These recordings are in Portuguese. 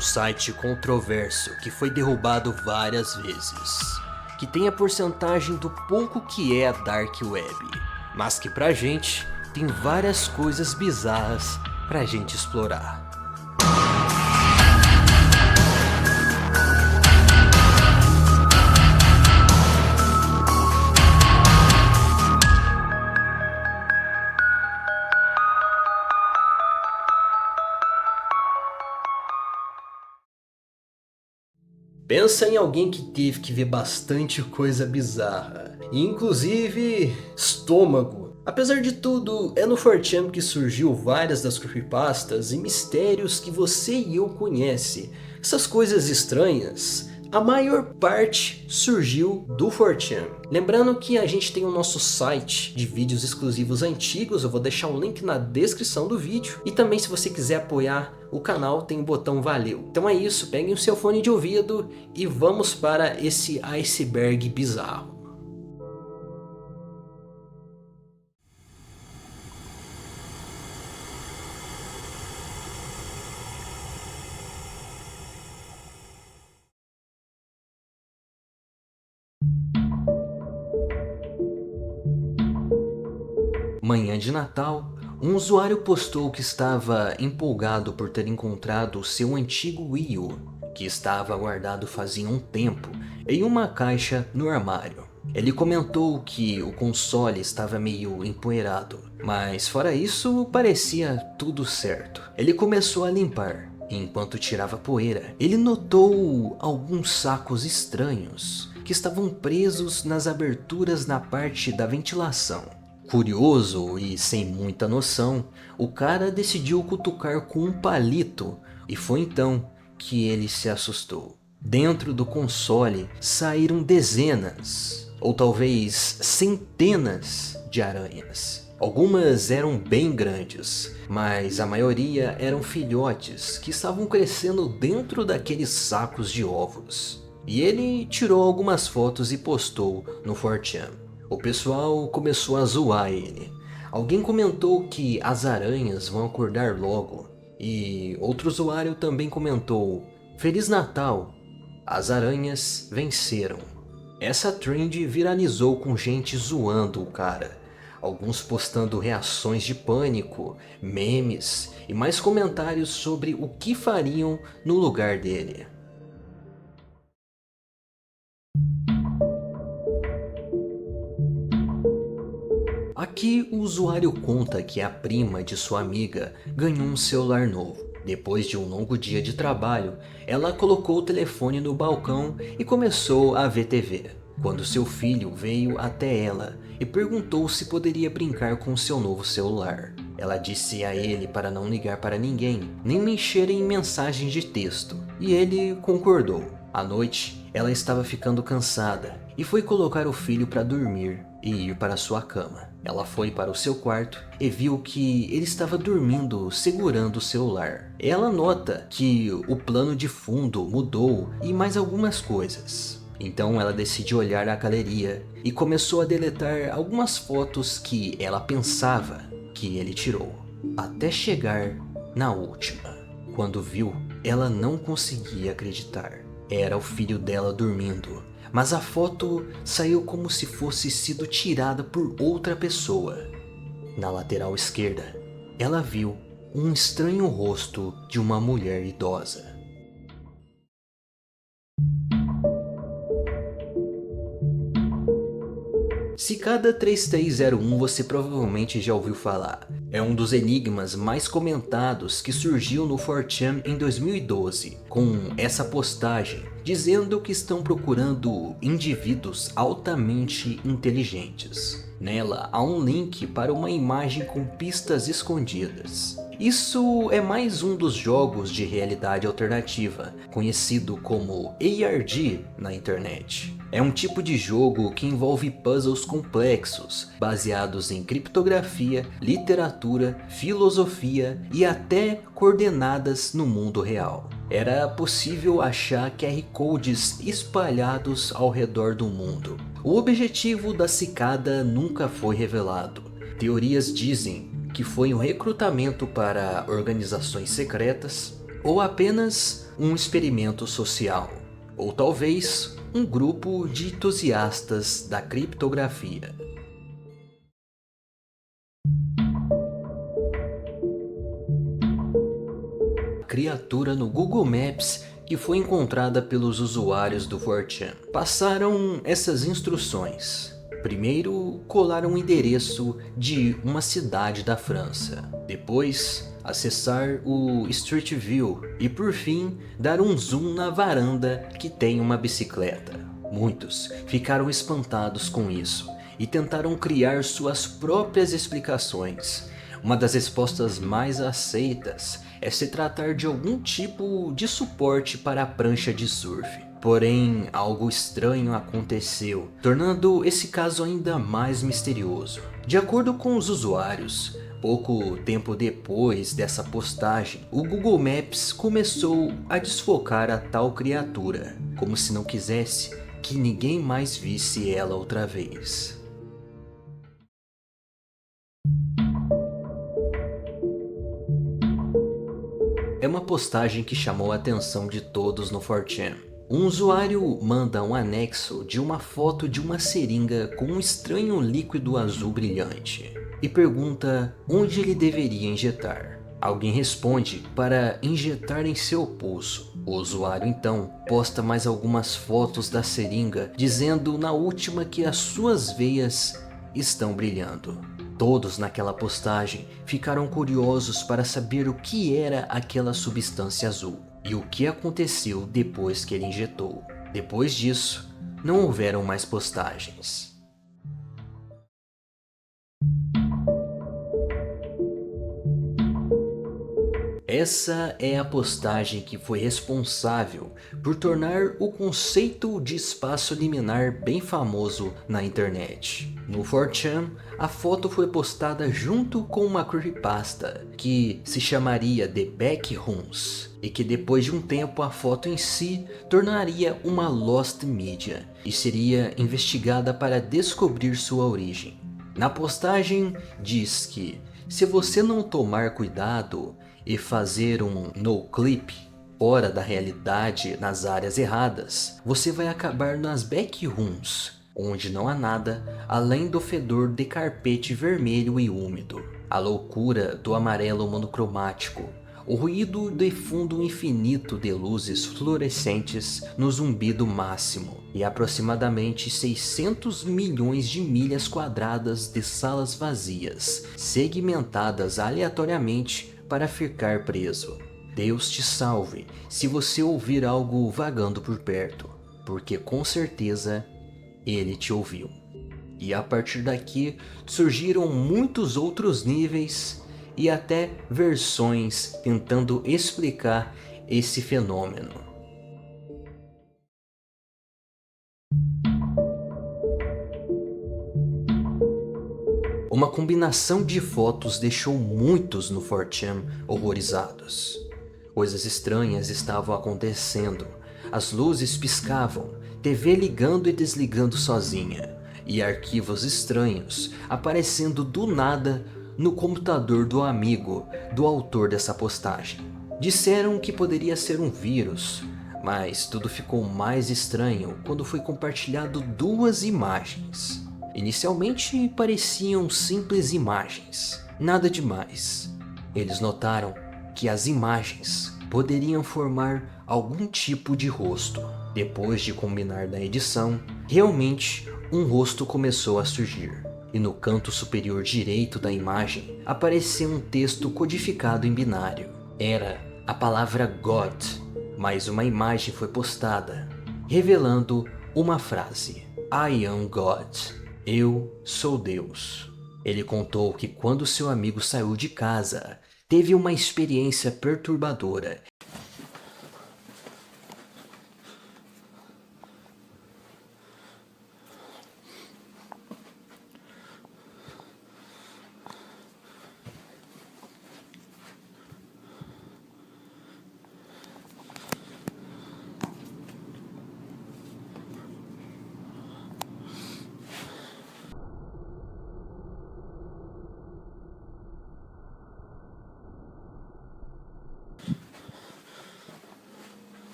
um site controverso que foi derrubado várias vezes, que tem a porcentagem do pouco que é a Dark Web, mas que pra gente tem várias coisas bizarras pra gente explorar. Pensa em alguém que teve que ver bastante coisa bizarra, inclusive estômago. Apesar de tudo, é no 4chan que surgiu várias das creepypastas e mistérios que você e eu conhece. Essas coisas estranhas, a maior parte surgiu do 4chan. Lembrando que a gente tem o nosso site de vídeos exclusivos antigos, eu vou deixar o link na descrição do vídeo. E também, se você quiser apoiar o canal, tem o botão valeu. Então é isso, peguem o seu fone de ouvido e vamos para esse iceberg bizarro. Manhã de Natal, um usuário postou que estava empolgado por ter encontrado seu antigo Wii U, que estava guardado fazia um tempo em uma caixa no armário. Ele comentou que o console estava meio empoeirado, mas fora isso parecia tudo certo. Ele começou a limpar. Enquanto tirava poeira, ele notou alguns sacos estranhos que estavam presos nas aberturas na parte da ventilação. Curioso e sem muita noção, o cara decidiu cutucar com um palito e foi então que ele se assustou. Dentro do console saíram dezenas, ou talvez centenas de aranhas. Algumas eram bem grandes, mas a maioria eram filhotes que estavam crescendo dentro daqueles sacos de ovos. E ele tirou algumas fotos e postou no 4chan. O pessoal começou a zoar ele. Alguém comentou que as aranhas vão acordar logo. E outro usuário também comentou: Feliz Natal, as aranhas venceram. Essa trend viralizou com gente zoando o cara. Alguns postando reações de pânico, memes e mais comentários sobre o que fariam no lugar dele. Aqui o usuário conta que a prima de sua amiga ganhou um celular novo. Depois de um longo dia de trabalho, ela colocou o telefone no balcão e começou a ver TV. Quando seu filho veio até ela e perguntou se poderia brincar com seu novo celular. Ela disse a ele para não ligar para ninguém, nem mexer em mensagens de texto, e ele concordou. À noite, ela estava ficando cansada e foi colocar o filho para dormir e ir para sua cama. Ela foi para o seu quarto e viu que ele estava dormindo segurando o celular. Ela nota que o plano de fundo mudou e mais algumas coisas. Então ela decidiu olhar a galeria e começou a deletar algumas fotos que ela pensava que ele tirou. Até chegar na última. Quando viu, ela não conseguia acreditar. Era o filho dela dormindo. Mas a foto saiu como se fosse sido tirada por outra pessoa. Na lateral esquerda, ela viu um estranho rosto de uma mulher idosa. Cicada 3301 você provavelmente já ouviu falar. É um dos enigmas mais comentados que surgiu no 4chan em 2012, com essa postagem dizendo que estão procurando indivíduos altamente inteligentes. Nela há um link para uma imagem com pistas escondidas. Isso é mais um dos jogos de realidade alternativa, conhecido como ARG na internet. É um tipo de jogo que envolve puzzles complexos, baseados em criptografia, literatura, filosofia e até coordenadas no mundo real. Era possível achar QR Codes espalhados ao redor do mundo. O objetivo da cicada nunca foi revelado. Teorias dizem que foi um recrutamento para organizações secretas, ou apenas um experimento social, ou talvez um grupo de entusiastas da criptografia. Criatura no Google Maps que foi encontrada pelos usuários do 4chan. Passaram essas instruções. Primeiro, colar um endereço de uma cidade da França. Depois, acessar o Street View. E por fim, dar um zoom na varanda que tem uma bicicleta. Muitos ficaram espantados com isso e tentaram criar suas próprias explicações. Uma das respostas mais aceitas é se tratar de algum tipo de suporte para a prancha de surf. Porém, algo estranho aconteceu, tornando esse caso ainda mais misterioso. De acordo com os usuários, pouco tempo depois dessa postagem, o Google Maps começou a desfocar a tal criatura, como se não quisesse que ninguém mais visse ela outra vez. É uma postagem que chamou a atenção de todos no 4chan. Um usuário manda um anexo de uma foto de uma seringa com um estranho líquido azul brilhante e pergunta onde ele deveria injetar. Alguém responde para injetar em seu pulso. O usuário então posta mais algumas fotos da seringa, dizendo na última que as suas veias estão brilhando. Todos naquela postagem ficaram curiosos para saber o que era aquela substância azul e o que aconteceu depois que ele injetou. Depois disso, não houveram mais postagens. Essa é a postagem que foi responsável por tornar o conceito de espaço liminar bem famoso na internet. No 4chan, a foto foi postada junto com uma creepypasta que se chamaria The Backrooms e que depois de um tempo a foto em si tornaria uma Lost Media e seria investigada para descobrir sua origem. Na postagem diz que se você não tomar cuidado e fazer um no-clip fora da realidade nas áreas erradas, você vai acabar nas backrooms, onde não há nada além do fedor de carpete vermelho e úmido, a loucura do amarelo monocromático, o ruído de fundo infinito de luzes fluorescentes no zumbido máximo e aproximadamente 600 milhões de milhas quadradas de salas vazias, segmentadas aleatoriamente para ficar preso. Deus te salve se você ouvir algo vagando por perto, porque com certeza ele te ouviu. E a partir daqui surgiram muitos outros níveis e até versões tentando explicar esse fenômeno. Uma combinação de fotos deixou muitos no 4chan horrorizados. Coisas estranhas estavam acontecendo. As luzes piscavam, TV ligando e desligando sozinha, e arquivos estranhos aparecendo do nada no computador do amigo do autor dessa postagem. Disseram que poderia ser um vírus, mas tudo ficou mais estranho quando foi compartilhado duas imagens. Inicialmente pareciam simples imagens, nada demais. Eles notaram que as imagens poderiam formar algum tipo de rosto. Depois de combinar na edição, realmente um rosto começou a surgir. E no canto superior direito da imagem apareceu um texto codificado em binário. Era a palavra God, mas uma imagem foi postada, revelando uma frase: I am God. Eu sou Deus. Ele contou que quando seu amigo saiu de casa, teve uma experiência perturbadora.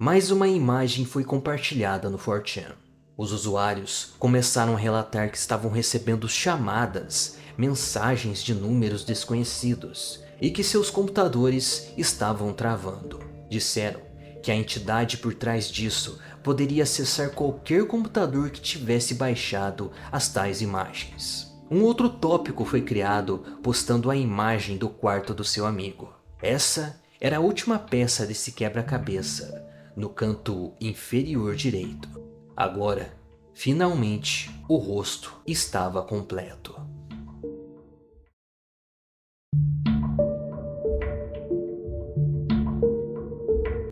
Mais uma imagem foi compartilhada no 4chan. Os usuários começaram a relatar que estavam recebendo chamadas, mensagens de números desconhecidos e que seus computadores estavam travando. Disseram que a entidade por trás disso poderia acessar qualquer computador que tivesse baixado as tais imagens. Um outro tópico foi criado postando a imagem do quarto do seu amigo. Essa era a última peça desse quebra-cabeça, no canto inferior direito. Agora, finalmente, o rosto estava completo.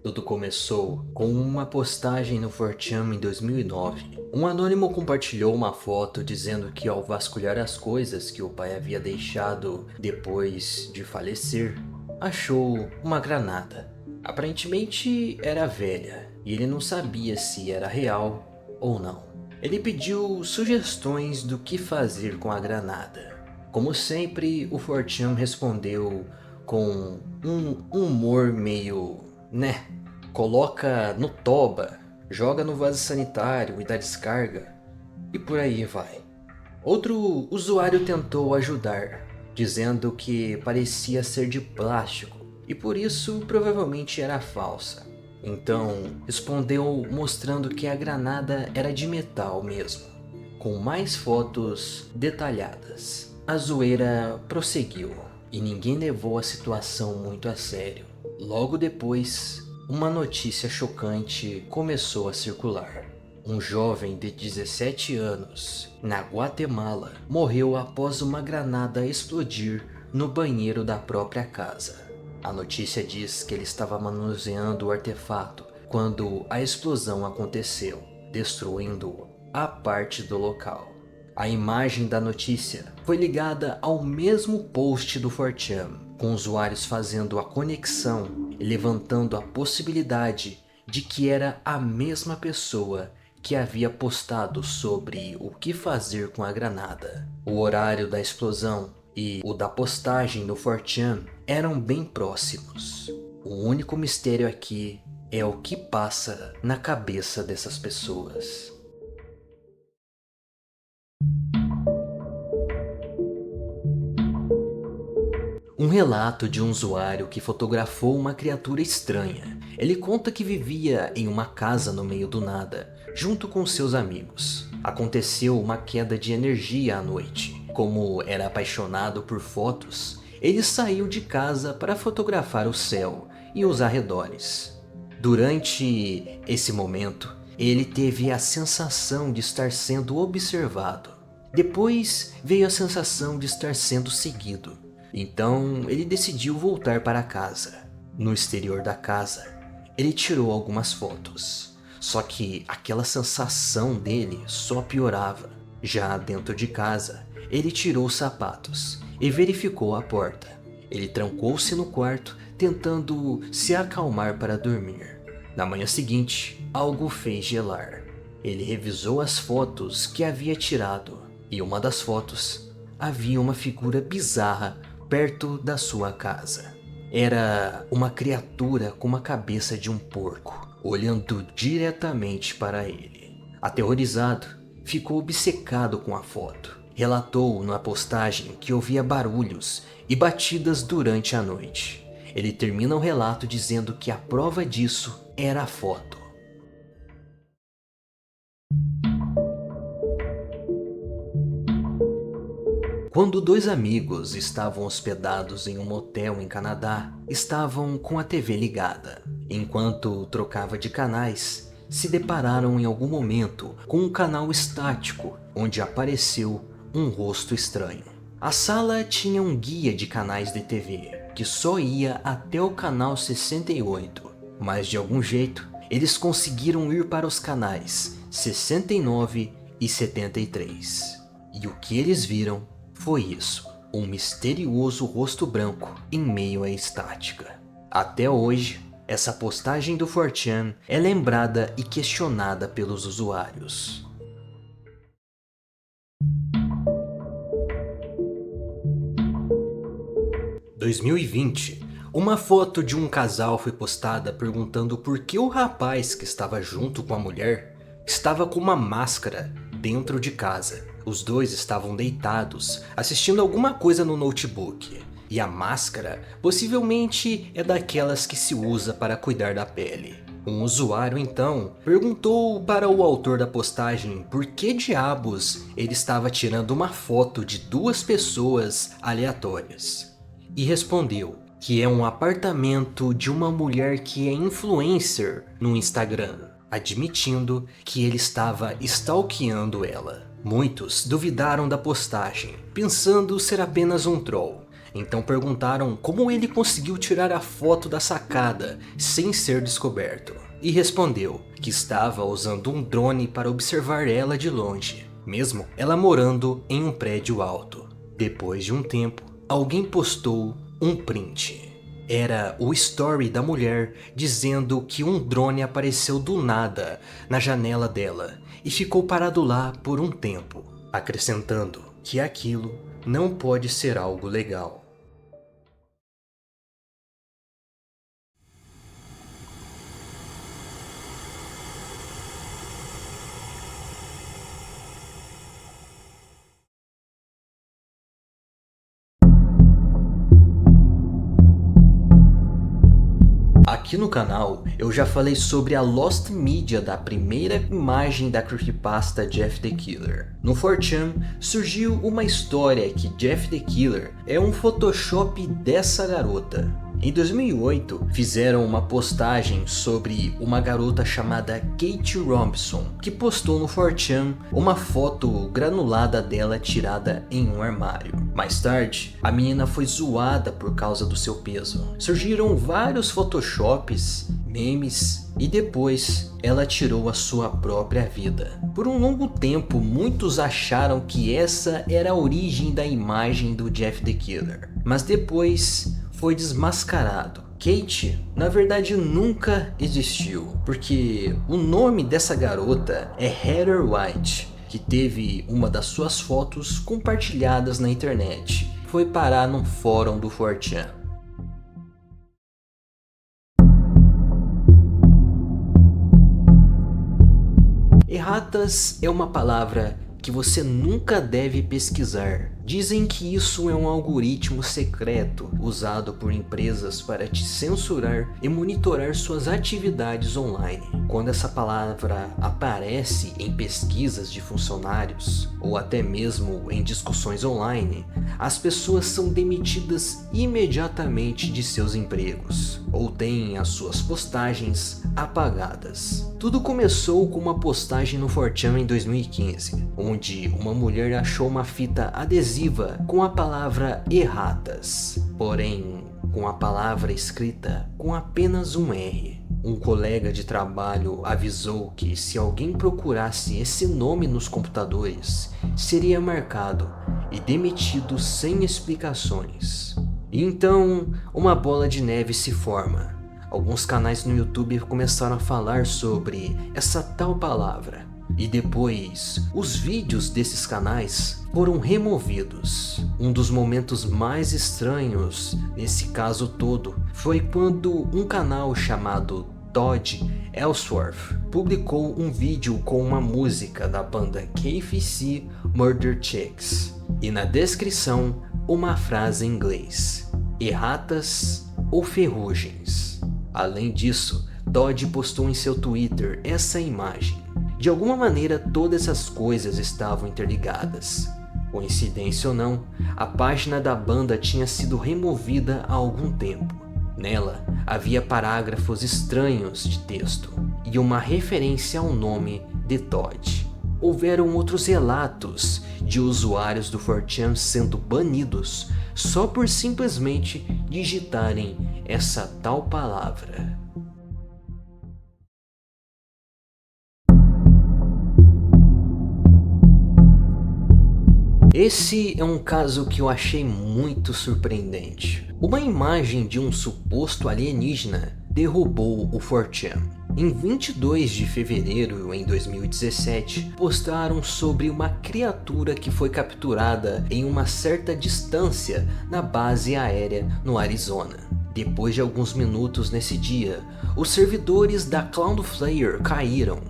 Tudo começou com uma postagem no 4chan em 2009. Um anônimo compartilhou uma foto dizendo que ao vasculhar as coisas que o pai havia deixado depois de falecer, achou uma granada. Aparentemente era velha e ele não sabia se era real ou não. Ele pediu sugestões do que fazer com a granada. Como sempre, o 4chan respondeu com um humor meio, coloca no toba, joga no vaso sanitário e dá descarga, e por aí vai. Outro usuário tentou ajudar, dizendo que parecia ser de plástico e por isso provavelmente era falsa. Então respondeu mostrando que a granada era de metal mesmo, com mais fotos detalhadas. A zoeira prosseguiu e ninguém levou a situação muito a sério. Logo depois, uma notícia chocante começou a circular. Um jovem de 17 anos, na Guatemala, morreu após uma granada explodir no banheiro da própria casa. A notícia diz que ele estava manuseando o artefato quando a explosão aconteceu, destruindo a parte do local. A imagem da notícia foi ligada ao mesmo post do 4chan, com usuários fazendo a conexão e levantando a possibilidade de que era a mesma pessoa que havia postado sobre o que fazer com a granada. O horário da explosão e o da postagem no 4chan eram bem próximos. O único mistério aqui é o que passa na cabeça dessas pessoas. Um relato de um usuário que fotografou uma criatura estranha. Ele conta que vivia em uma casa no meio do nada, junto com seus amigos. Aconteceu uma queda de energia à noite. Como era apaixonado por fotos, ele saiu de casa para fotografar o céu e os arredores. Durante esse momento, ele teve a sensação de estar sendo observado. Depois veio a sensação de estar sendo seguido. Então ele decidiu voltar para casa. No exterior da casa, ele tirou algumas fotos. Só que aquela sensação dele só piorava. Já dentro de casa, ele tirou os sapatos e verificou a porta. Ele trancou-se no quarto, tentando se acalmar para dormir. Na manhã seguinte, algo fez gelar. Ele revisou as fotos que havia tirado, e uma das fotos havia uma figura bizarra perto da sua casa. Era uma criatura com uma cabeça de um porco, olhando diretamente para ele. Aterrorizado, ficou obcecado com a foto. Relatou na postagem que ouvia barulhos e batidas durante a noite. Ele termina o relato dizendo que a prova disso era a foto. Quando dois amigos estavam hospedados em um motel em Canadá, estavam com a TV ligada. Enquanto trocava de canais, se depararam em algum momento com um canal estático, onde apareceu um rosto estranho. A sala tinha um guia de canais de TV, que só ia até o canal 68, mas de algum jeito, eles conseguiram ir para os canais 69 e 73. E o que eles viram foi isso, um misterioso rosto branco em meio à estática. Até hoje, essa postagem do 4chan é lembrada e questionada pelos usuários. Em 2020, Uma foto de um casal foi postada perguntando por que o rapaz que estava junto com a mulher estava com uma máscara dentro de casa. Os dois estavam deitados, assistindo alguma coisa no notebook. E a máscara possivelmente é daquelas que se usa para cuidar da pele. Um usuário então perguntou para o autor da postagem por que diabos ele estava tirando uma foto de duas pessoas aleatórias. E respondeu que é um apartamento de uma mulher que é influencer no Instagram, admitindo que ele estava stalkeando ela. Muitos duvidaram da postagem, pensando ser apenas um troll. Então perguntaram como ele conseguiu tirar a foto da sacada sem ser descoberto. E respondeu que estava usando um drone para observar ela de longe, mesmo ela morando em um prédio alto. Depois de um tempo, alguém postou um print. Era o story da mulher dizendo que um drone apareceu do nada na janela dela e ficou parado lá por um tempo, acrescentando que aquilo não pode ser algo legal. Aqui no canal eu já falei sobre a Lost Media da primeira imagem da creepypasta Jeff the Killer. No 4chan surgiu uma história que Jeff the Killer é um Photoshop dessa garota. Em 2008 fizeram uma postagem sobre uma garota chamada Kate Robinson, que postou no 4chan uma foto granulada dela tirada em um armário. Mais tarde, a menina foi zoada por causa do seu peso. Surgiram vários photoshops, memes e depois ela tirou a sua própria vida. Por um longo tempo, muitos acharam que essa era a origem da imagem do Jeff the Killer, mas depois foi desmascarado. Kate, na verdade, nunca existiu, porque o nome dessa garota é Heather White, que teve uma das suas fotos compartilhadas na internet. Foi parar num fórum do 4chan. Erratas é uma palavra que você nunca deve pesquisar. Dizem que isso é um algoritmo secreto usado por empresas para te censurar e monitorar suas atividades online. Quando essa palavra aparece em pesquisas de funcionários ou até mesmo em discussões online, as pessoas são demitidas imediatamente de seus empregos ou têm as suas postagens apagadas. Tudo começou com uma postagem no 4chan em 2015, onde uma mulher achou uma fita adesiva com a palavra erratas, porém com a palavra escrita com apenas um R. Um colega de trabalho avisou que se alguém procurasse esse nome nos computadores, seria marcado e demitido sem explicações. E então, uma bola de neve se forma. Alguns canais no YouTube começaram a falar sobre essa tal palavra. E depois, os vídeos desses canais foram removidos. Um dos momentos mais estranhos nesse caso todo foi quando um canal chamado Todd Ellsworth publicou um vídeo com uma música da banda KFC Murder Chicks e na descrição uma frase em inglês: erratas ou ferrugens. Além disso, Todd postou em seu Twitter essa imagem. De alguma maneira, todas essas coisas estavam interligadas. Coincidência ou não, a página da banda tinha sido removida há algum tempo. Nela, havia parágrafos estranhos de texto e uma referência ao nome de Todd. Houveram outros relatos de usuários do 4chan sendo banidos só por simplesmente digitarem essa tal palavra. Esse é um caso que eu achei muito surpreendente. Uma imagem de um suposto alienígena derrubou o 4chan. Em 22 de fevereiro de 2017, postaram sobre uma criatura que foi capturada em uma certa distância na base aérea no Arizona. Depois de alguns minutos nesse dia, os servidores da Cloudflare caíram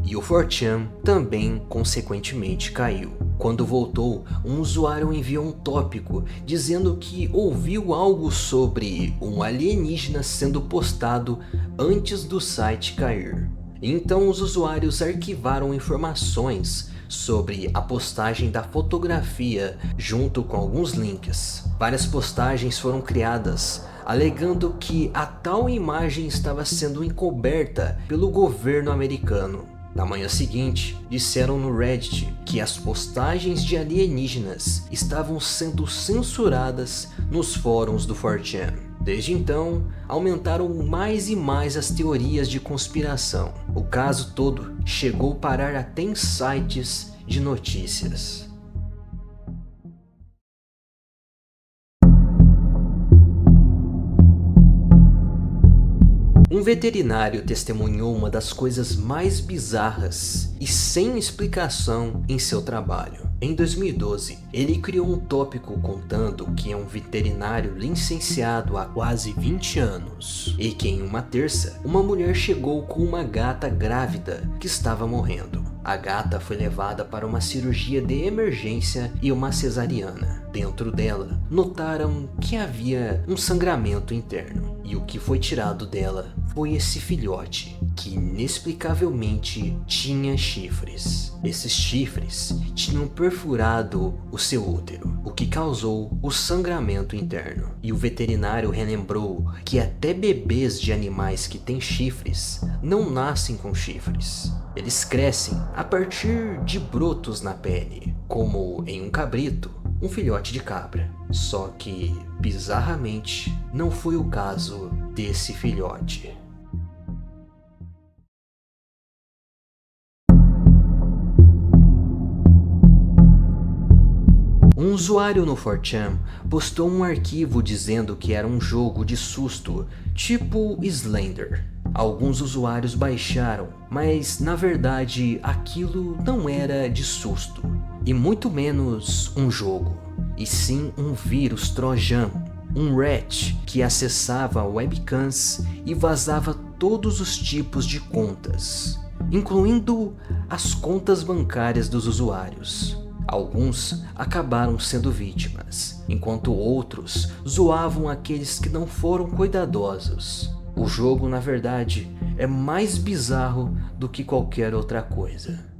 e o 4chan também consequentemente caiu. Quando voltou, um usuário enviou um tópico dizendo que ouviu algo sobre um alienígena sendo postado antes do site cair. Então os usuários arquivaram informações sobre a postagem da fotografia junto com alguns links. Várias postagens foram criadas alegando que a tal imagem estava sendo encoberta pelo governo americano. Na manhã seguinte, disseram no Reddit que as postagens de alienígenas estavam sendo censuradas nos fóruns do 4chan. Desde então, aumentaram mais e mais as teorias de conspiração. O caso todo chegou a parar até em sites de notícias. Um veterinário testemunhou uma das coisas mais bizarras e sem explicação em seu trabalho. Em 2012, ele criou um tópico contando que é um veterinário licenciado há quase 20 anos e que em uma terça, uma mulher chegou com uma gata grávida que estava morrendo. A gata foi levada para uma cirurgia de emergência e uma cesariana. Dentro dela, notaram que havia um sangramento interno e o que foi tirado dela foi esse filhote, que inexplicavelmente tinha chifres. Esses chifres tinham perfurado o seu útero, o que causou o sangramento interno. E o veterinário relembrou que até bebês de animais que têm chifres não nascem com chifres. Eles crescem a partir de brotos na pele, como em um cabrito, um filhote de cabra. Só que, bizarramente, não foi o caso desse filhote. Um usuário no 4chan postou um arquivo dizendo que era um jogo de susto, tipo Slender. Alguns usuários baixaram, mas na verdade aquilo não era de susto, e muito menos um jogo, e sim um vírus trojano, um rat que acessava webcams e vazava todos os tipos de contas, incluindo as contas bancárias dos usuários. Alguns acabaram sendo vítimas, enquanto outros zoavam aqueles que não foram cuidadosos. O jogo, na verdade, é mais bizarro do que qualquer outra coisa.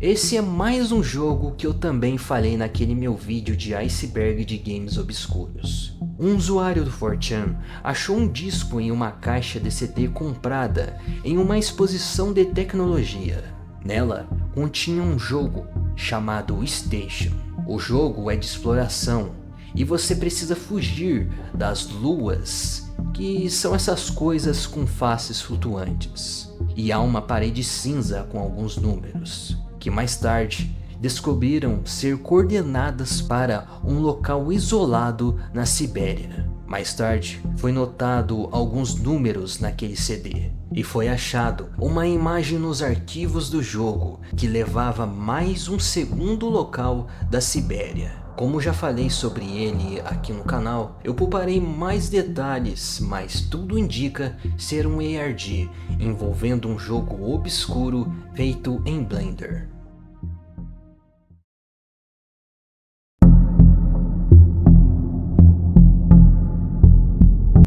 Esse é mais um jogo que eu também falei naquele meu vídeo de iceberg de games obscuros. Um usuário do 4chan achou um disco em uma caixa de CD comprada em uma exposição de tecnologia. Nela continha um jogo chamado Station. O jogo é de exploração e você precisa fugir das luas, que são essas coisas com faces flutuantes. E há uma parede cinza com alguns números, que mais tarde descobriram ser coordenadas para um local isolado na Sibéria. Mais tarde, foi notado alguns números naquele CD, e foi achado uma imagem nos arquivos do jogo que levava mais um segundo local da Sibéria. Como já falei sobre ele aqui no canal, eu pouparei mais detalhes, mas tudo indica ser um ARG envolvendo um jogo obscuro feito em Blender.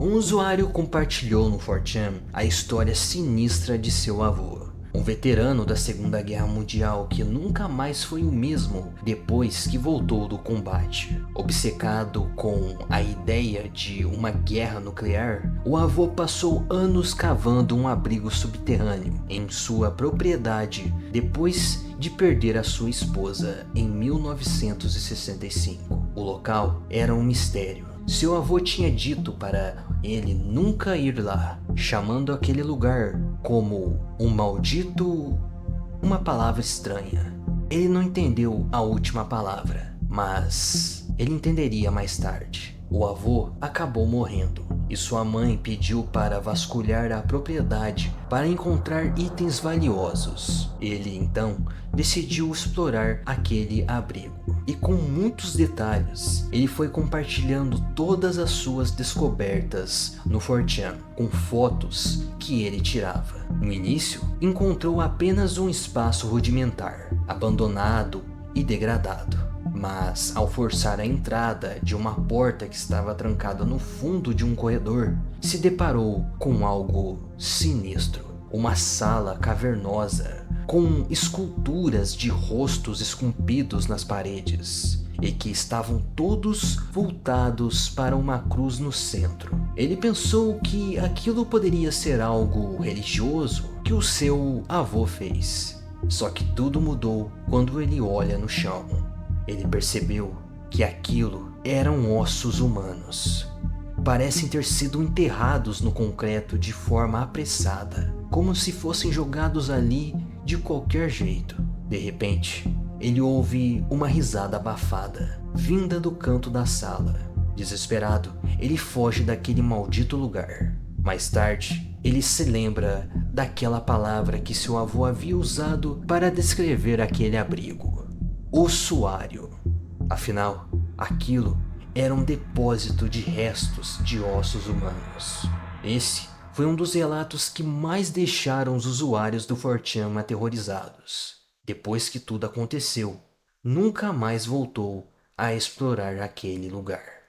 Um usuário compartilhou no 4chan a história sinistra de seu avô, um veterano da Segunda Guerra Mundial que nunca mais foi o mesmo depois que voltou do combate. Obcecado com a ideia de uma guerra nuclear, o avô passou anos cavando um abrigo subterrâneo em sua propriedade depois de perder a sua esposa em 1965. O local era um mistério. Seu avô tinha dito para ele nunca ir lá, chamando aquele lugar como um maldito... uma palavra estranha. Ele não entendeu a última palavra, mas ele entenderia mais tarde. O avô acabou morrendo e sua mãe pediu para vasculhar a propriedade para encontrar itens valiosos. Ele então decidiu explorar aquele abrigo e, com muitos detalhes, ele foi compartilhando todas as suas descobertas no 4chan com fotos que ele tirava. No início, encontrou apenas um espaço rudimentar, abandonado e degradado. Mas, ao forçar a entrada de uma porta que estava trancada no fundo de um corredor, se deparou com algo sinistro. Uma sala cavernosa, com esculturas de rostos esculpidos nas paredes, e que estavam todos voltados para uma cruz no centro. Ele pensou que aquilo poderia ser algo religioso que o seu avô fez. Só que tudo mudou quando ele olha no chão. Ele percebeu que aquilo eram ossos humanos. Parecem ter sido enterrados no concreto de forma apressada, como se fossem jogados ali de qualquer jeito. De repente, ele ouve uma risada abafada, vinda do canto da sala. Desesperado, ele foge daquele maldito lugar. Mais tarde, ele se lembra daquela palavra que seu avô havia usado para descrever aquele abrigo: ossuário. Afinal, aquilo era um depósito de restos de ossos humanos. Esse foi um dos relatos que mais deixaram os usuários do 4chan aterrorizados. Depois que tudo aconteceu, nunca mais voltou a explorar aquele lugar.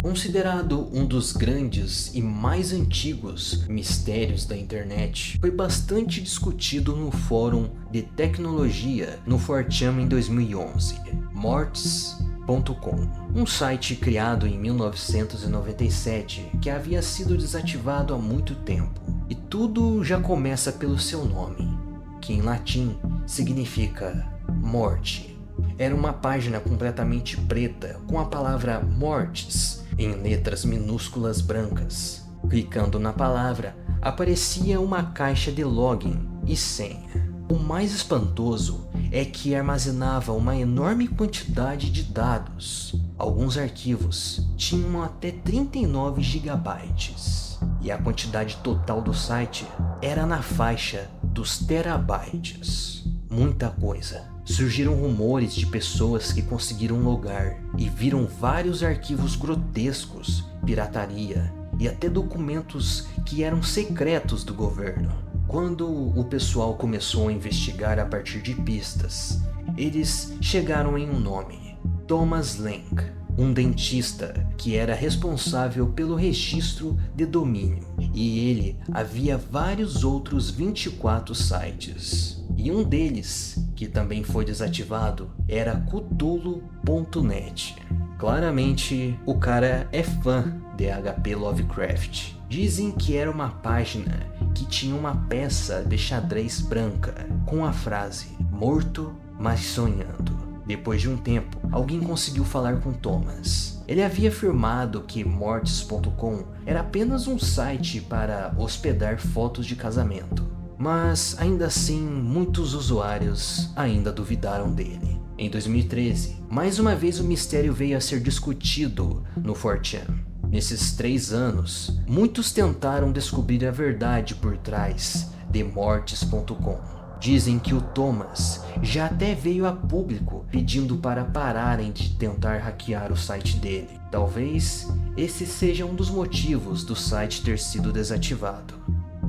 Considerado um dos grandes e mais antigos mistérios da internet, foi bastante discutido no fórum de tecnologia no 4chan em 2011, mortis.com, um site criado em 1997 que havia sido desativado há muito tempo. E tudo já começa pelo seu nome, que em latim significa morte. Era uma página completamente preta com a palavra mortis em letras minúsculas brancas. Clicando na palavra, aparecia uma caixa de login e senha. O mais espantoso é que armazenava uma enorme quantidade de dados. Alguns arquivos tinham até 39 gigabytes. E a quantidade total do site era na faixa dos terabytes. Muita coisa. Surgiram rumores de pessoas que conseguiram logar e viram vários arquivos grotescos, pirataria e até documentos que eram secretos do governo. Quando o pessoal começou a investigar a partir de pistas, eles chegaram em um nome: Thomas Lang, um dentista que era responsável pelo registro de domínio, e ele havia vários outros 24 sites. E um deles, que também foi desativado, era Cthulhu.net. Claramente, o cara é fã de H.P. Lovecraft. Dizem que era uma página que tinha uma peça de xadrez branca com a frase "morto, mas sonhando". Depois de um tempo, alguém conseguiu falar com Thomas. Ele havia afirmado que mortis.com era apenas um site para hospedar fotos de casamento. Mas ainda assim, muitos usuários ainda duvidaram dele. Em 2013, mais uma vez o mistério veio a ser discutido no 4chan. Nesses 3 anos, muitos tentaram descobrir a verdade por trás de mortis.com. Dizem que o Thomas já até veio a público pedindo para pararem de tentar hackear o site dele. Talvez esse seja um dos motivos do site ter sido desativado.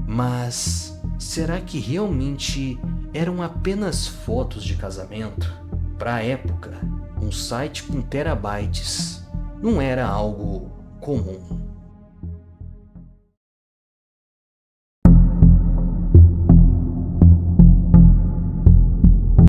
Mas será que realmente eram apenas fotos de casamento? Para a época, um site com terabytes não era algo comum.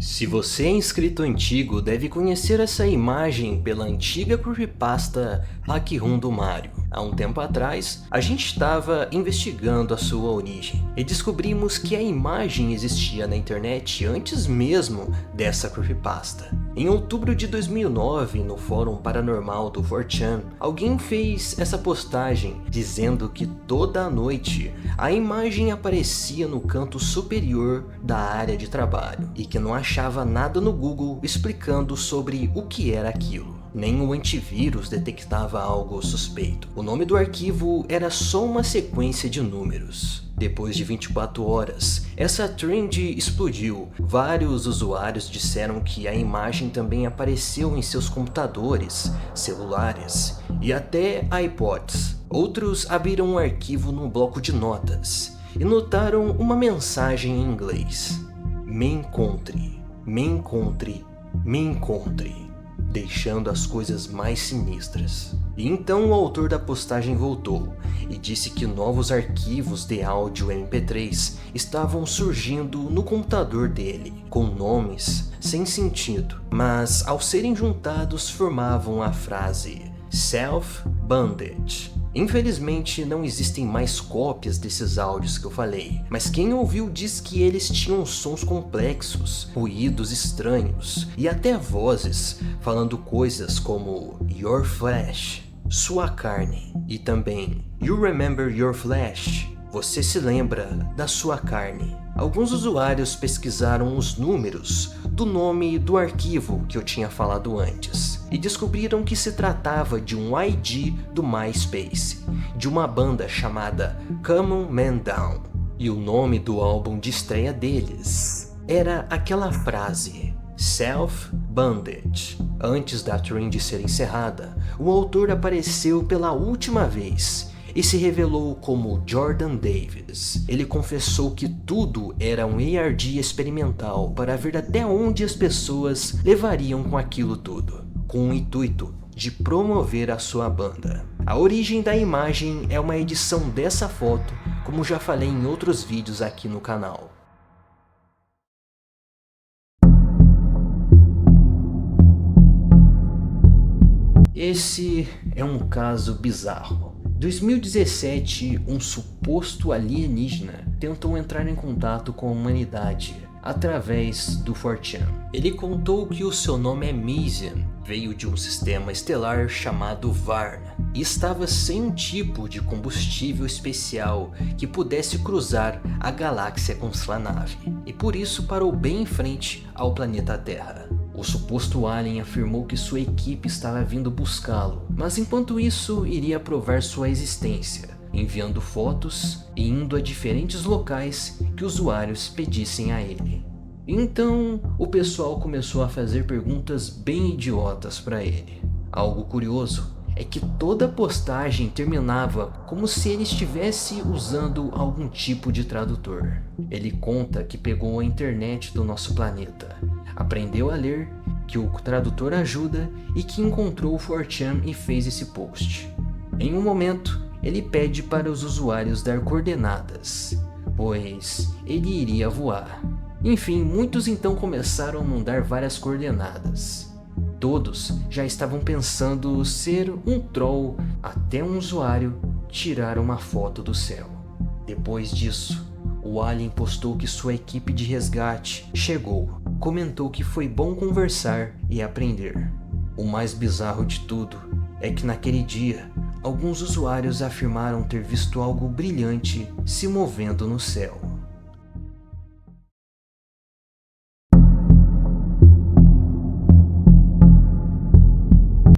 Se você é inscrito antigo, deve conhecer essa imagem pela antiga creepypasta Hack Room do Mario. Há um tempo atrás, a gente estava investigando a sua origem e descobrimos que a imagem existia na internet antes mesmo dessa creepypasta. Em outubro de 2009, no fórum paranormal do 4chan, alguém fez essa postagem dizendo que toda a noite a imagem aparecia no canto superior da área de trabalho e que não achava achava nada no Google explicando sobre o que era aquilo. Nem o antivírus detectava algo suspeito. O nome do arquivo era só uma sequência de números. Depois de 24 horas, essa trend explodiu. Vários usuários disseram que a imagem também apareceu em seus computadores, celulares e até iPods. Outros abriram o arquivo num bloco de notas e notaram uma mensagem em inglês: "Me encontre, me encontre, me encontre", deixando as coisas mais sinistras. E então o autor da postagem voltou e disse que novos arquivos de áudio MP3 estavam surgindo no computador dele, com nomes sem sentido, mas ao serem juntados formavam a frase Self-Bandage. Infelizmente não existem mais cópias desses áudios que eu falei, mas quem ouviu diz que eles tinham sons complexos, ruídos estranhos e até vozes falando coisas como Your Flesh, sua carne, e também You Remember Your Flesh, você se lembra da sua carne. Alguns usuários pesquisaram os números do nome do arquivo que eu tinha falado antes e descobriram que se tratava de um ID do MySpace, de uma banda chamada Come On Man Down. E o nome do álbum de estreia deles era aquela frase Self-Bandage. Antes da trend ser encerrada, o autor apareceu pela última vez e se revelou como Jordan Davis. Ele confessou que tudo era um ARG experimental para ver até onde as pessoas levariam com aquilo tudo, com o intuito de promover a sua banda. A origem da imagem é uma edição dessa foto, como já falei em outros vídeos aqui no canal. Esse é um caso bizarro. 2017, um suposto alienígena tentou entrar em contato com a humanidade através do 4chan. Ele contou que o seu nome é Mesian, veio de um sistema estelar chamado Varn e estava sem um tipo de combustível especial que pudesse cruzar a galáxia com sua nave, e por isso parou bem em frente ao planeta Terra. O suposto alien afirmou que sua equipe estava vindo buscá-lo, mas enquanto isso iria provar sua existência, enviando fotos e indo a diferentes locais que usuários pedissem a ele. Então, o pessoal começou a fazer perguntas bem idiotas para ele. Algo curioso é que toda postagem terminava como se ele estivesse usando algum tipo de tradutor. Ele conta que pegou a internet do nosso planeta, aprendeu a ler, que o tradutor ajuda e que encontrou o 4chan e fez esse post. Em um momento, ele pede para os usuários dar coordenadas, pois ele iria voar. Enfim, muitos então começaram a mandar várias coordenadas. Todos já estavam pensando ser um troll até um usuário tirar uma foto do céu. Depois disso, o alien postou que sua equipe de resgate chegou. Comentou que foi bom conversar e aprender. O mais bizarro de tudo é que naquele dia, alguns usuários afirmaram ter visto algo brilhante se movendo no céu.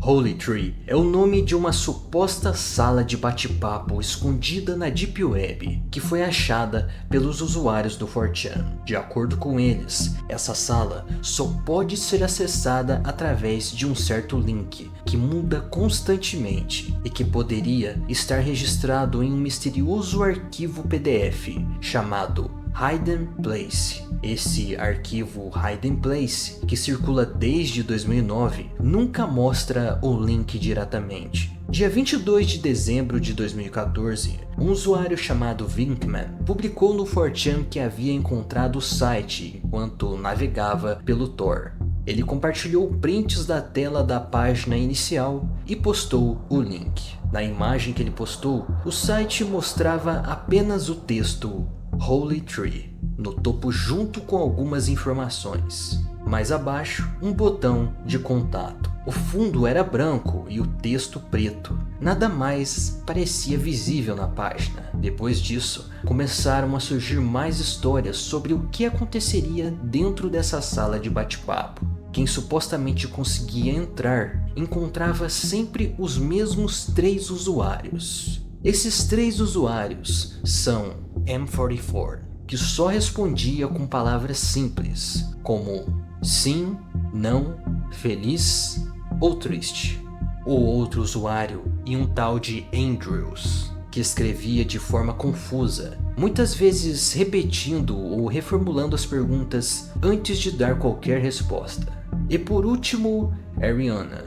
Holy Tree é o nome de uma suposta sala de bate-papo escondida na Deep Web, que foi achada pelos usuários do 4chan. De acordo com eles, essa sala só pode ser acessada através de um certo link, que muda constantemente e que poderia estar registrado em um misterioso arquivo PDF chamado Hidden Place. Esse arquivo Hidden Place, que circula desde 2009, nunca mostra o link diretamente. Dia 22 de dezembro de 2014, um usuário chamado Vinkman publicou no 4chan que havia encontrado o site enquanto navegava pelo Tor. Ele compartilhou prints da tela da página inicial e postou o link. Na imagem que ele postou, o site mostrava apenas o texto Holy Tree no topo junto com algumas informações. Mais abaixo, um botão de contato. O fundo era branco e o texto preto. Nada mais parecia visível na página. Depois disso, começaram a surgir mais histórias sobre o que aconteceria dentro dessa sala de bate-papo. Quem supostamente conseguia entrar encontrava sempre os mesmos 3 usuários. Esses 3 usuários são M44, que só respondia com palavras simples, como sim, não, feliz ou triste. O outro usuário e um tal de Andrews, que escrevia de forma confusa, muitas vezes repetindo ou reformulando as perguntas antes de dar qualquer resposta. E por último, Ariana,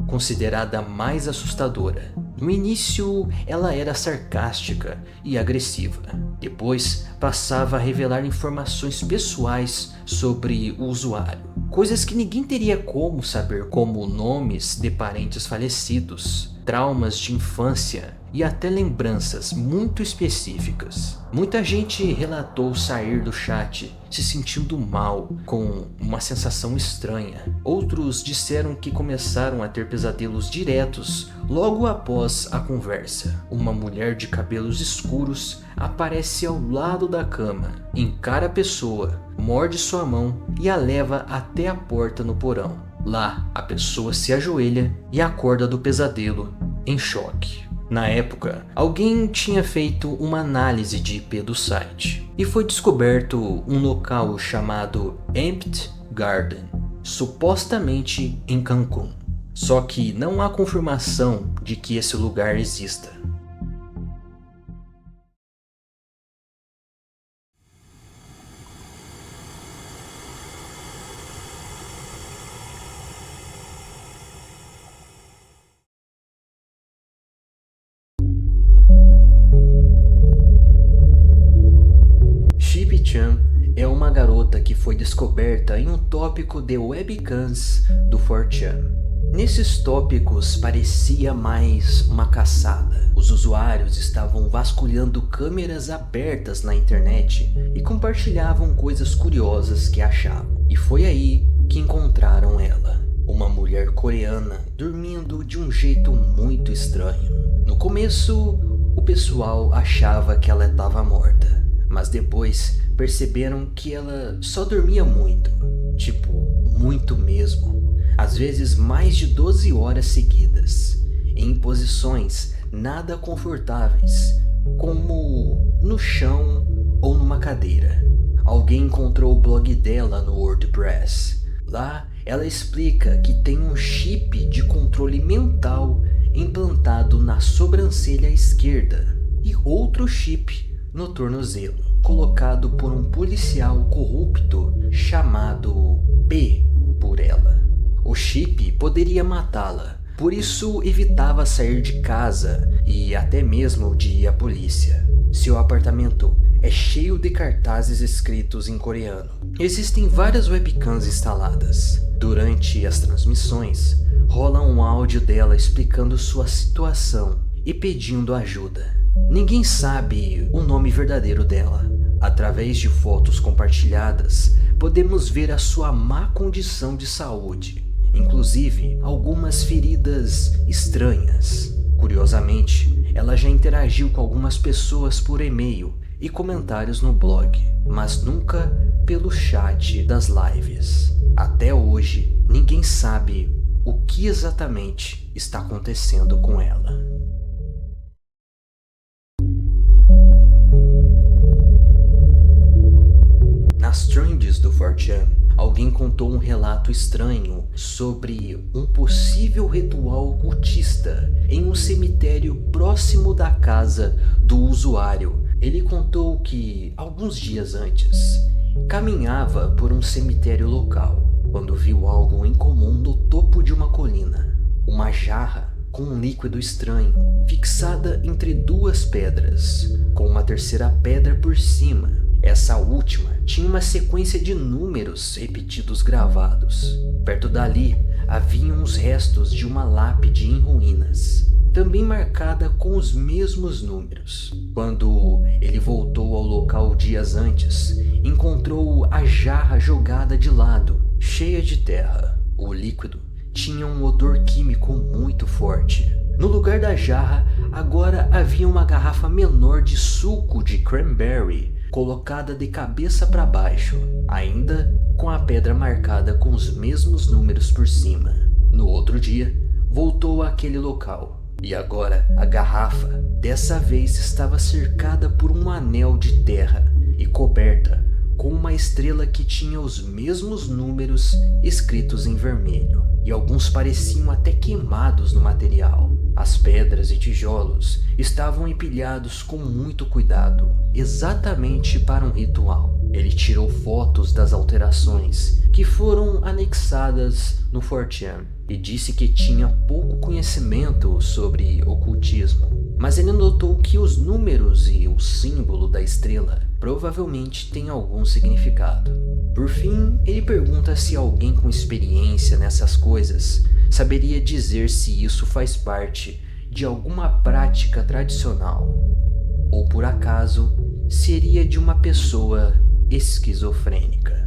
considerada a mais assustadora. No início, ela era sarcástica e agressiva. Depois, passava a revelar informações pessoais sobre o usuário. Coisas que ninguém teria como saber, como nomes de parentes falecidos, traumas de infância e até lembranças muito específicas. Muita gente relatou sair do chat se sentindo mal, com uma sensação estranha. Outros disseram que começaram a ter pesadelos diretos logo após a conversa. Uma mulher de cabelos escuros aparece ao lado da cama, encara a pessoa, morde sua mão e a leva até a porta no porão. Lá, a pessoa se ajoelha e acorda do pesadelo, em choque. Na época, alguém tinha feito uma análise de IP do site e foi descoberto um local chamado Empty Garden, supostamente em Cancún. Só que não há confirmação de que esse lugar exista. Chan é uma garota que foi descoberta em um tópico de webcams do 4chan. Nesses tópicos parecia mais uma caçada. Os usuários estavam vasculhando câmeras abertas na internet e compartilhavam coisas curiosas que achavam. E foi aí que encontraram ela, uma mulher coreana dormindo de um jeito muito estranho. No começo, o pessoal achava que ela estava morta, mas depois perceberam que ela só dormia muito, tipo, muito mesmo, às vezes mais de 12 horas seguidas, em posições nada confortáveis, como no chão ou numa cadeira. Alguém encontrou o blog dela no WordPress. Lá, ela explica que tem um chip de controle mental implantado na sobrancelha esquerda e outro chip no tornozelo, colocado por um policial corrupto chamado P por ela. O chip poderia matá-la, por isso evitava sair de casa e até mesmo de ir à polícia. Seu apartamento é cheio de cartazes escritos em coreano. Existem várias webcams instaladas. Durante as transmissões, rola um áudio dela explicando sua situação e pedindo ajuda. Ninguém sabe o nome verdadeiro dela. Através de fotos compartilhadas, podemos ver a sua má condição de saúde, inclusive algumas feridas estranhas. Curiosamente, ela já interagiu com algumas pessoas por e-mail e comentários no blog, mas nunca pelo chat das lives. Até hoje, ninguém sabe o que exatamente está acontecendo com ela. Nas trends do 4chan, alguém contou um relato estranho sobre um possível ritual ocultista em um cemitério próximo da casa do usuário. Ele contou que, alguns dias antes, caminhava por um cemitério local, quando viu algo incomum no topo de uma colina. Uma jarra com um líquido estranho, fixada entre 2 pedras, com uma terceira pedra por cima. Essa última tinha uma sequência de números repetidos gravados. Perto dali, haviam os restos de uma lápide em ruínas, também marcada com os mesmos números. Quando ele voltou ao local dias antes, encontrou a jarra jogada de lado, cheia de terra. O líquido tinha um odor químico muito forte. No lugar da jarra, agora havia uma garrafa menor de suco de cranberry, colocada de cabeça para baixo, ainda com a pedra marcada com os mesmos números por cima. No outro dia, voltou àquele local, e agora a garrafa, dessa vez, estava cercada por um anel de terra e coberta com uma estrela que tinha os mesmos números escritos em vermelho, e alguns pareciam até queimados no material. As pedras e tijolos estavam empilhados com muito cuidado, exatamente para um ritual. Ele tirou fotos das alterações que foram anexadas no 4chan e disse que tinha pouco conhecimento sobre ocultismo, mas ele notou que os números e o símbolo da estrela provavelmente têm algum significado. Por fim, ele pergunta se alguém com experiência nessas coisas saberia dizer se isso faz parte de alguma prática tradicional, ou por acaso seria de uma pessoa esquizofrênica.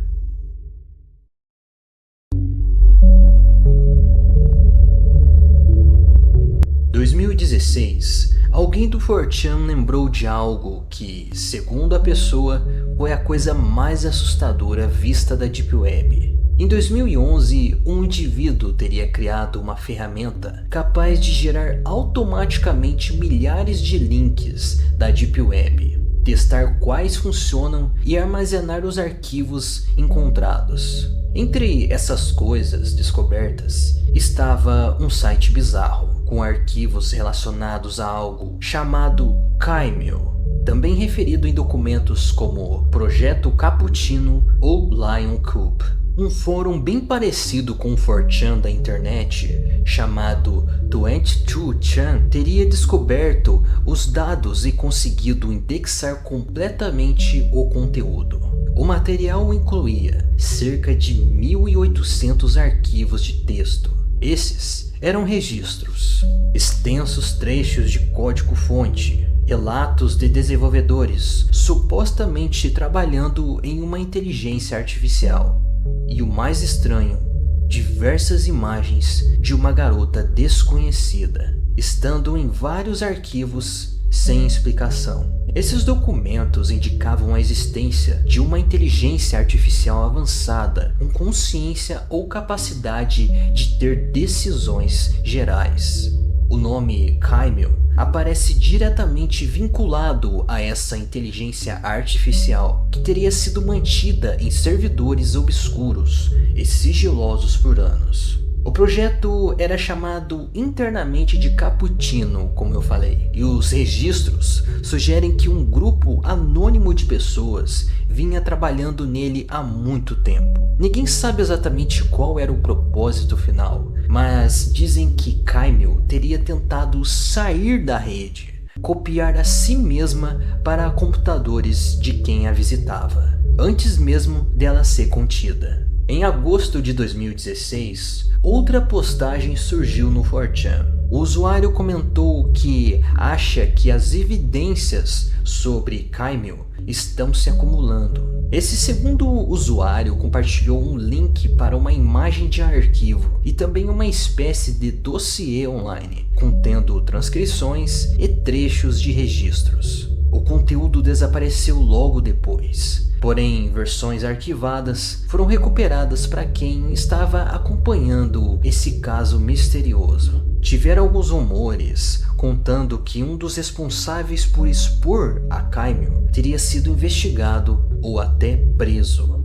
Em 2016, alguém do 4chan lembrou de algo que, segundo a pessoa, foi a coisa mais assustadora vista da Deep Web. Em 2011, um indivíduo teria criado uma ferramenta capaz de gerar automaticamente milhares de links da Deep Web, testar quais funcionam e armazenar os arquivos encontrados. Entre essas coisas descobertas estava um site bizarro, com arquivos relacionados a algo chamado Kaimyo, também referido em documentos como Projeto Cappuccino ou Lion Coop. Um fórum bem parecido com o 4chan da internet, chamado 22chan, teria descoberto os dados e conseguido indexar completamente o conteúdo. O material incluía cerca de 1.800 arquivos de texto. Esses eram registros, extensos trechos de código-fonte, relatos de desenvolvedores supostamente trabalhando em uma inteligência artificial. E o mais estranho, diversas imagens de uma garota desconhecida, estando em vários arquivos sem explicação. Esses documentos indicavam a existência de uma inteligência artificial avançada, com consciência ou capacidade de ter decisões gerais. O nome Kaimyo aparece diretamente vinculado a essa inteligência artificial, que teria sido mantida em servidores obscuros e sigilosos por anos. O projeto era chamado internamente de Cappuccino, como eu falei, e os registros sugerem que um grupo anônimo de pessoas vinha trabalhando nele há muito tempo. Ninguém sabe exatamente qual era o propósito final, mas dizem que Kaimyo teria tentado sair da rede, copiar a si mesma para computadores de quem a visitava, antes mesmo dela ser contida. Em agosto de 2016, outra postagem surgiu no 4chan. O usuário comentou que acha que as evidências sobre Kaimyo estão se acumulando. Esse segundo usuário compartilhou um link para uma imagem de arquivo e também uma espécie de dossiê online, contendo transcrições e trechos de registros. O conteúdo desapareceu logo depois, porém versões arquivadas foram recuperadas para quem estava acompanhando esse caso misterioso. Tiveram alguns rumores contando que um dos responsáveis por expor a Kaimyo teria sido investigado ou até preso.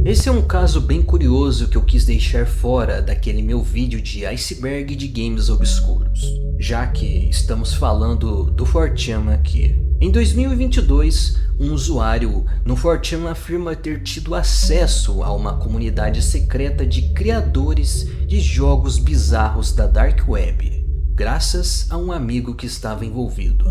Esse é um caso bem curioso que eu quis deixar fora daquele meu vídeo de iceberg de games obscuros, já que estamos falando do 4chan aqui. Em 2022, um usuário no 4chan afirma ter tido acesso a uma comunidade secreta de criadores de jogos bizarros da Dark Web, graças a um amigo que estava envolvido.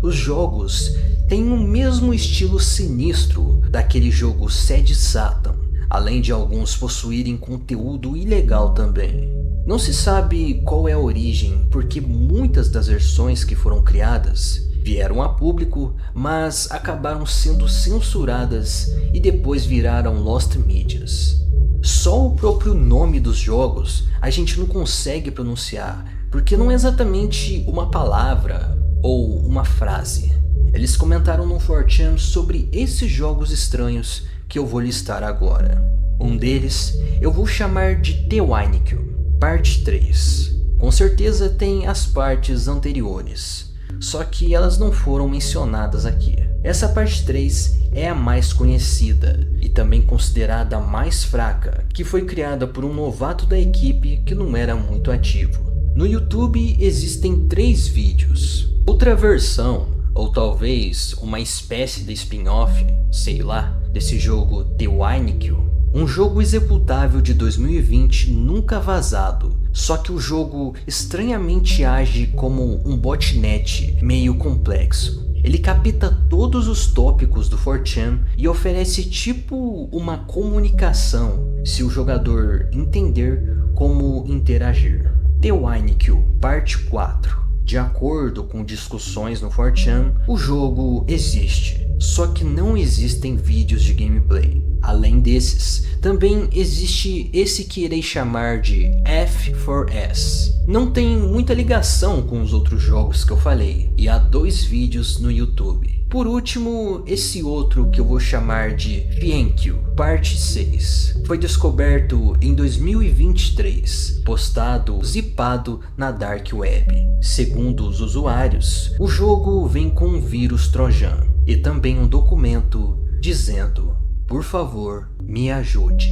Os jogos têm o mesmo estilo sinistro daquele jogo Sad Satan, além de alguns possuírem conteúdo ilegal também. Não se sabe qual é a origem, porque muitas das versões que foram criadas Vieram a público, mas acabaram sendo censuradas e depois viraram Lost Medias. Só o próprio nome dos jogos a gente não consegue pronunciar, porque não é exatamente uma palavra ou uma frase. Eles comentaram no 4chan sobre esses jogos estranhos que eu vou listar agora. Um deles eu vou chamar de The Winecube, parte 3. Com certeza tem as partes anteriores, só que elas não foram mencionadas aqui. Essa parte 3 é a mais conhecida e também considerada a mais fraca, que foi criada por um novato da equipe que não era muito ativo. No YouTube existem 3 vídeos. Outra versão, ou talvez uma espécie de spin-off, sei lá, desse jogo The Winecube, um jogo executável de 2020 nunca vazado, só que o jogo estranhamente age como um botnet meio complexo. Ele capta todos os tópicos do 4chan e oferece tipo uma comunicação se o jogador entender como interagir. The Winecube Parte 4. De acordo com discussões no 4chan, o jogo existe, só que não existem vídeos de gameplay. Além desses, também existe esse que irei chamar de F4S. Não tem muita ligação com os outros jogos que eu falei, e há 2 vídeos no YouTube. Por último, esse outro que eu vou chamar de Fienkiu, parte 6. Foi descoberto em 2023, postado zipado na Dark Web. Segundo os usuários, o jogo vem com um vírus trojan e também um documento dizendo: por favor, me ajude.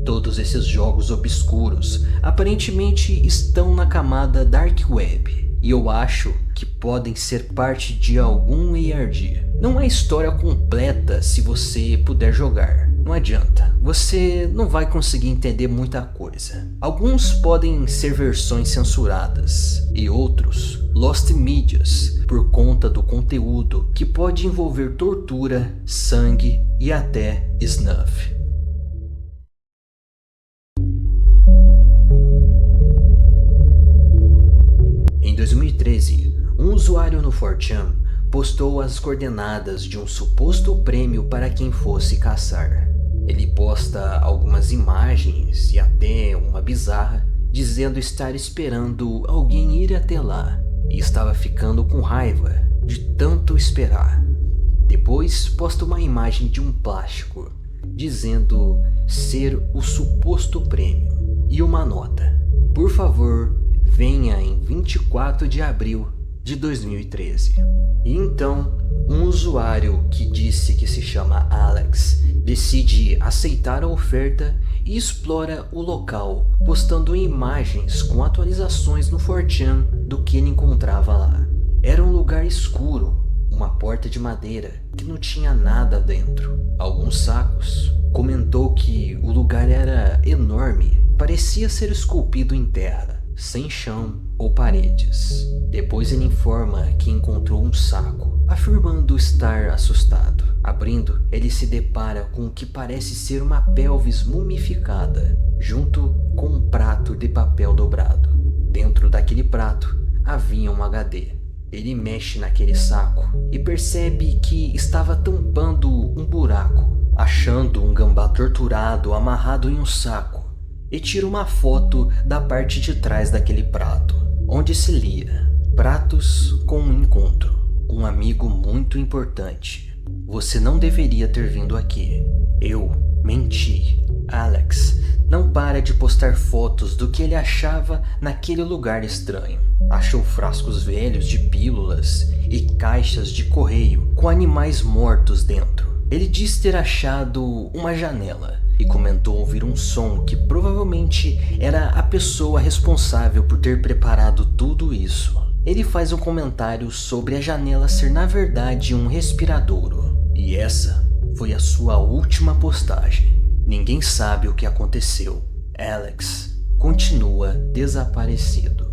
Todos esses jogos obscuros aparentemente estão na camada Dark Web, e eu acho que podem ser parte de algum ARG. Não é história completa se você puder jogar. Não adianta, você não vai conseguir entender muita coisa. Alguns podem ser versões censuradas, e outros Lost Medias, por conta do conteúdo que pode envolver tortura, sangue e até snuff. Em 2013, um usuário no 4chan postou as coordenadas de um suposto prêmio para quem fosse caçar. Ele posta algumas imagens e até uma bizarra, dizendo estar esperando alguém ir até lá e estava ficando com raiva de tanto esperar. Depois posta uma imagem de um plástico, dizendo ser o suposto prêmio e uma nota: por favor, venha em 24 de abril de 2013. E então, um usuário que disse que se chama Alex decide aceitar a oferta e explora o local, postando imagens com atualizações no 4chan do que ele encontrava lá. Era um lugar escuro, uma porta de madeira que não tinha nada dentro, alguns sacos. Comentou que o lugar era enorme, parecia ser esculpido em terra, sem chão ou paredes. Depois ele informa que encontrou um saco, afirmando estar assustado. Abrindo, ele se depara com o que parece ser uma pelvis mumificada, junto com um prato de papel dobrado. Dentro daquele prato havia um HD. Ele mexe naquele saco e percebe que estava tampando um buraco, achando um gambá torturado amarrado em um saco, e tira uma foto da parte de trás daquele prato, onde se lia: pratos com um encontro, um amigo muito importante. Você não deveria ter vindo aqui. Eu menti. Alex não para de postar fotos do que ele achava naquele lugar estranho. Achou frascos velhos de pílulas e caixas de correio com animais mortos dentro. Ele diz ter achado uma janela e comentou ouvir um som que provavelmente era a pessoa responsável por ter preparado tudo isso. Ele faz um comentário sobre a janela ser na verdade um respiradouro. E essa foi a sua última postagem. Ninguém sabe o que aconteceu. Alex continua desaparecido.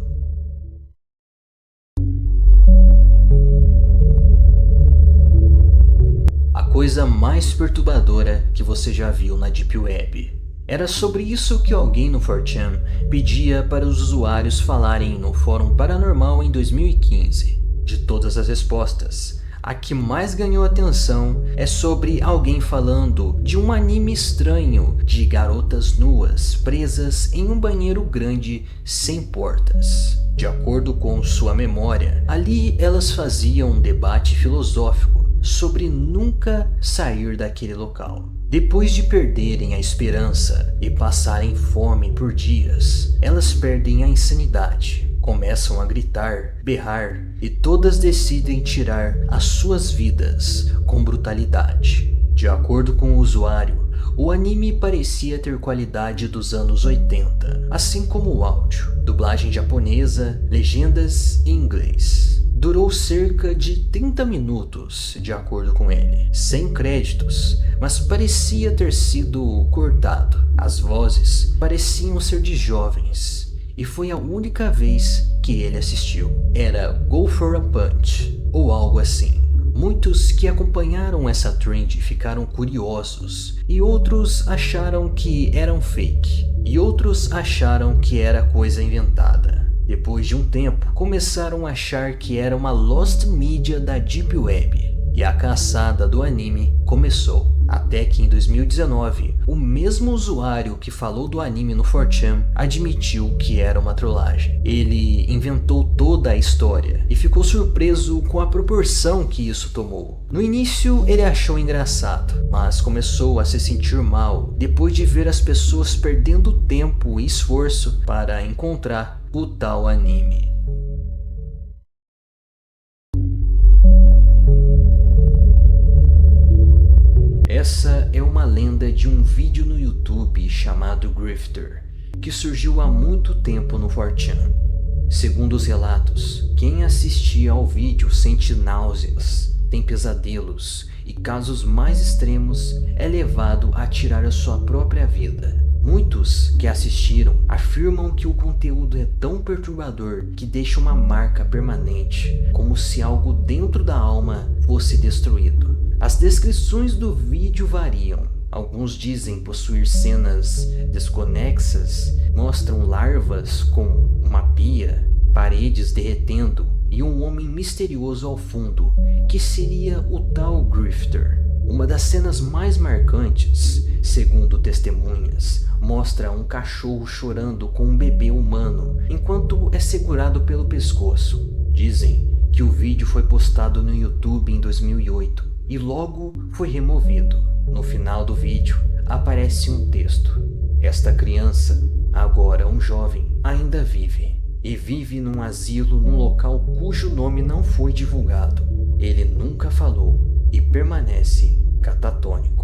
A coisa mais perturbadora que você já viu na Deep Web. Era sobre isso que alguém no 4chan pedia para os usuários falarem no Fórum Paranormal em 2015. De todas as respostas, a que mais ganhou atenção é sobre alguém falando de um anime estranho de garotas nuas presas em um banheiro grande sem portas. De acordo com sua memória, ali elas faziam um debate filosófico sobre nunca sair daquele local. Depois de perderem a esperança e passarem fome por dias, elas perdem a insanidade. Começam a gritar, berrar e todas decidem tirar as suas vidas com brutalidade. De acordo com o usuário, o anime parecia ter qualidade dos anos 80, assim como o áudio, dublagem japonesa, legendas em inglês. Durou cerca de 30 minutos, de acordo com ele, sem créditos, mas parecia ter sido cortado. As vozes pareciam ser de jovens. E foi a única vez que ele assistiu. Era Go for a Punch, ou algo assim. Muitos que acompanharam essa trend ficaram curiosos, e outros acharam que eram fake, e outros acharam que era coisa inventada. Depois de um tempo, começaram a achar que era uma lost media da Deep Web, e a caçada do anime começou. Até que em 2019, o mesmo usuário que falou do anime no 4chan admitiu que era uma trollagem. Ele inventou toda a história e ficou surpreso com a proporção que isso tomou. No início ele achou engraçado, mas começou a se sentir mal depois de ver as pessoas perdendo tempo e esforço para encontrar o tal anime. Essa é uma lenda de um vídeo no YouTube chamado Grifter, que surgiu há muito tempo no 4chan. Segundo os relatos, quem assistia ao vídeo sente náuseas, tem pesadelos e casos mais extremos é levado a tirar a sua própria vida. Muitos que assistiram afirmam que o conteúdo é tão perturbador que deixa uma marca permanente, como se algo dentro da alma fosse destruído. As descrições do vídeo variam. Alguns dizem possuir cenas desconexas, mostram larvas com uma pia, paredes derretendo e um homem misterioso ao fundo, que seria o tal Grifter. Uma das cenas mais marcantes, segundo testemunhas, mostra um cachorro chorando com um bebê humano enquanto é segurado pelo pescoço. Dizem que o vídeo foi postado no YouTube em 2008 e logo foi removido. No final do vídeo aparece um texto. Esta criança, agora um jovem, ainda vive. E vive num asilo num local cujo nome não foi divulgado. Ele nunca falou e permanece catatônico.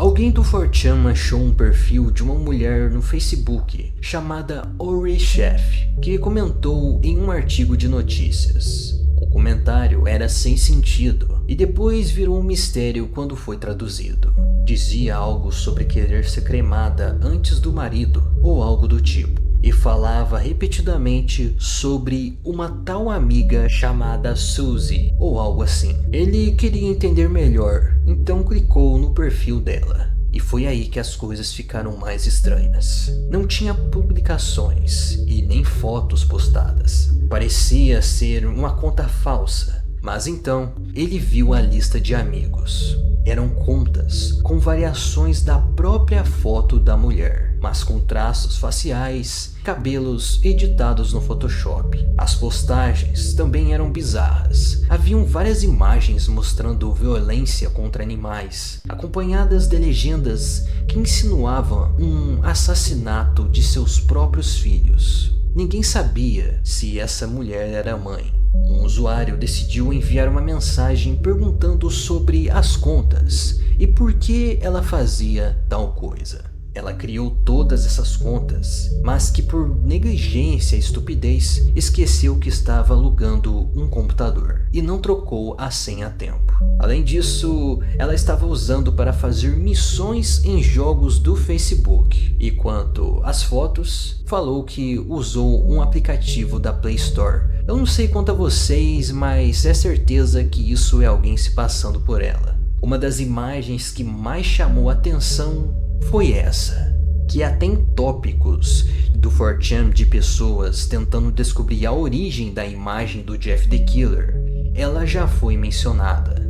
Alguém do 4chan achou um perfil de uma mulher no Facebook chamada Ori Chef, que comentou em um artigo de notícias. O comentário era sem sentido e depois virou um mistério quando foi traduzido. Dizia algo sobre querer ser cremada antes do marido ou algo do tipo, e falava repetidamente sobre uma tal amiga chamada Suzy ou algo assim. Ele queria entender melhor, então clicou no perfil dela. E foi aí que as coisas ficaram mais estranhas. Não tinha publicações e nem fotos postadas. Parecia ser uma conta falsa. Mas então, ele viu a lista de amigos. Eram contas com variações da própria foto da mulher, mas com traços faciais, cabelos editados no Photoshop. As postagens também eram bizarras. Haviam várias imagens mostrando violência contra animais, acompanhadas de legendas que insinuavam um assassinato de seus próprios filhos. Ninguém sabia se essa mulher era mãe. Um usuário decidiu enviar uma mensagem perguntando sobre as contas e por que ela fazia tal coisa. Ela criou todas essas contas, mas que por negligência e estupidez esqueceu que estava alugando um computador e não trocou a senha a tempo. Além disso, ela estava usando para fazer missões em jogos do Facebook. E quanto às fotos, falou que usou um aplicativo da Play Store. Eu não sei quanto a vocês, mas é certeza que isso é alguém se passando por ela. Uma das imagens que mais chamou a atenção foi essa. que até em tópicos do 4chan de pessoas tentando descobrir a origem da imagem do Jeff the Killer, ela já foi mencionada.